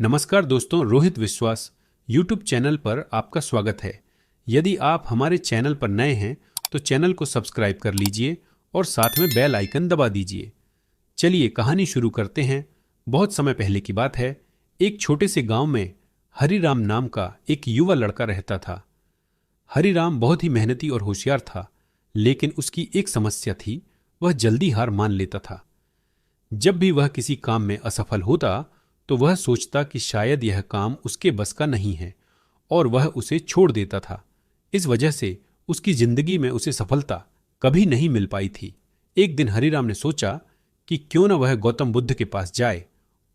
नमस्कार दोस्तों, रोहित विश्वास YouTube चैनल पर आपका स्वागत है। यदि आप हमारे चैनल पर नए हैं तो चैनल को सब्सक्राइब कर लीजिए और साथ में बेल आइकन दबा दीजिए। चलिए कहानी शुरू करते हैं। बहुत समय पहले की बात है। एक छोटे से गांव में हरिराम नाम का एक युवा लड़का रहता था। हरिराम बहुत ही मेहनती और होशियार था, लेकिन उसकी एक समस्या थी, वह जल्दी हार मान लेता था। जब भी वह किसी काम में असफल होता तो वह सोचता कि शायद यह काम उसके बस का नहीं है और वह उसे छोड़ देता था। इस वजह से उसकी जिंदगी में उसे सफलता कभी नहीं मिल पाई थी। एक दिन हरिराम ने सोचा कि क्यों न वह गौतम बुद्ध के पास जाए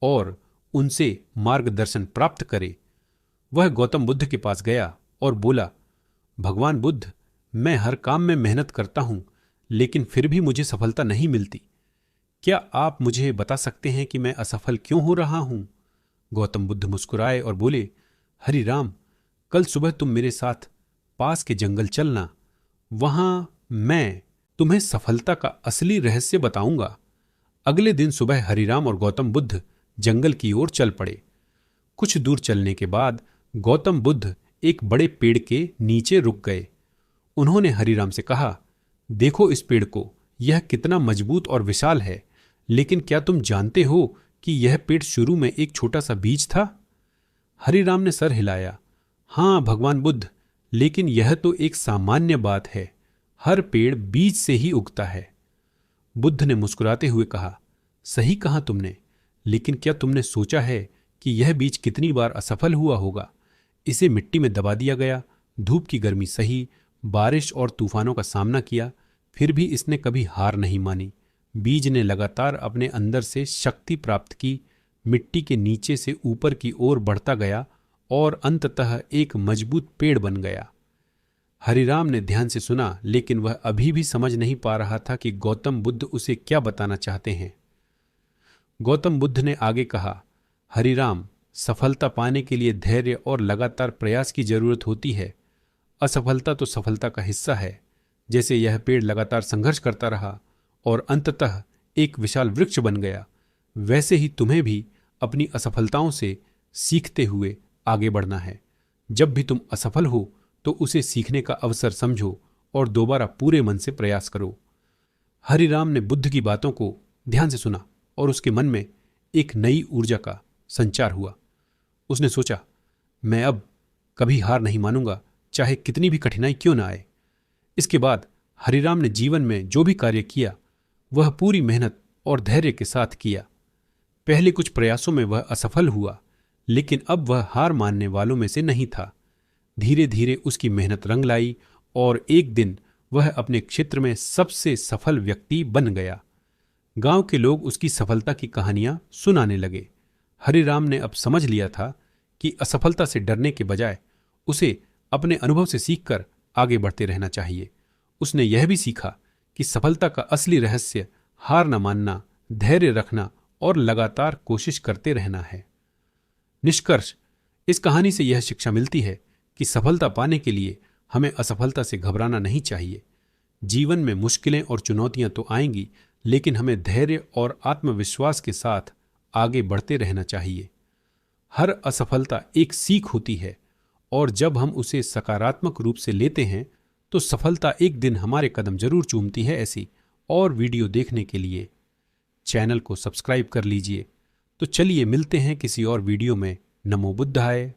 और उनसे मार्गदर्शन प्राप्त करे। वह गौतम बुद्ध के पास गया और बोला, भगवान बुद्ध, मैं हर काम में मेहनत करता हूं, लेकिन फिर भी मुझे सफलता नहीं मिलती। क्या आप मुझे बता सकते हैं कि मैं असफल क्यों हो रहा हूं? गौतम बुद्ध मुस्कुराए और बोले, हरिराम, कल सुबह तुम मेरे साथ पास के जंगल चलना। वहां मैं तुम्हें सफलता का असली रहस्य बताऊंगा। अगले दिन सुबह हरिराम और गौतम बुद्ध जंगल की ओर चल पड़े। कुछ दूर चलने के बाद गौतम बुद्ध एक बड़े पेड़ के नीचे रुक गए। उन्होंने हरिराम से कहा, देखो इस पेड़ को, यह कितना मजबूत और विशाल है, लेकिन क्या तुम जानते हो कि यह पेड़ शुरू में एक छोटा सा बीज था? हरिराम ने सर हिलाया। हां भगवान बुद्ध, लेकिन यह तो एक सामान्य बात है। हर पेड़ बीज से ही उगता है। बुद्ध ने मुस्कुराते हुए कहा, सही कहा तुमने, लेकिन क्या तुमने सोचा है कि यह बीज कितनी बार असफल हुआ होगा? इसे मिट्टी में दबा दिया गया, धूप की गर्मी सही, बारिश और तूफानों का सामना किया, फिर भी इसने कभी हार नहीं मानी। बीज ने लगातार अपने अंदर से शक्ति प्राप्त की, मिट्टी के नीचे से ऊपर की ओर बढ़ता गया और अंततः एक मजबूत पेड़ बन गया। हरिराम ने ध्यान से सुना, लेकिन वह अभी भी समझ नहीं पा रहा था कि गौतम बुद्ध उसे क्या बताना चाहते हैं। गौतम बुद्ध ने आगे कहा, हरिराम, सफलता पाने के लिए धैर्य और लगातार प्रयास की जरूरत होती है। असफलता तो सफलता का हिस्सा है। जैसे यह पेड़ लगातार संघर्ष करता रहा और अंततः एक विशाल वृक्ष बन गया, वैसे ही तुम्हें भी अपनी असफलताओं से सीखते हुए आगे बढ़ना है। जब भी तुम असफल हो तो उसे सीखने का अवसर समझो और दोबारा पूरे मन से प्रयास करो। हरिराम ने बुद्ध की बातों को ध्यान से सुना और उसके मन में एक नई ऊर्जा का संचार हुआ। उसने सोचा, मैं अब कभी हार नहीं मानूंगा, चाहे कितनी भी कठिनाई क्यों ना आए। इसके बाद हरिराम ने जीवन में जो भी कार्य किया वह पूरी मेहनत और धैर्य के साथ किया। पहले कुछ प्रयासों में वह असफल हुआ, लेकिन अब वह हार मानने वालों में से नहीं था। धीरे धीरे उसकी मेहनत रंग लाई और एक दिन वह अपने क्षेत्र में सबसे सफल व्यक्ति बन गया। गांव के लोग उसकी सफलता की कहानियां सुनाने लगे। हरिराम ने अब समझ लिया था कि असफलता से डरने के बजाय उसे अपने अनुभव से सीखकर आगे बढ़ते रहना चाहिए। उसने यह भी सीखा कि सफलता का असली रहस्य हार न मानना, धैर्य रखना और लगातार कोशिश करते रहना है। निष्कर्ष, इस कहानी से यह शिक्षा मिलती है कि सफलता पाने के लिए हमें असफलता से घबराना नहीं चाहिए। जीवन में मुश्किलें और चुनौतियां तो आएंगी, लेकिन हमें धैर्य और आत्मविश्वास के साथ आगे बढ़ते रहना चाहिए। हर असफलता एक सीख होती है और जब हम उसे सकारात्मक रूप से लेते हैं तो सफलता एक दिन हमारे कदम जरूर चूमती है। ऐसी और वीडियो देखने के लिए चैनल को सब्सक्राइब कर लीजिए। तो चलिए मिलते हैं किसी और वीडियो में। नमो बुद्धाय।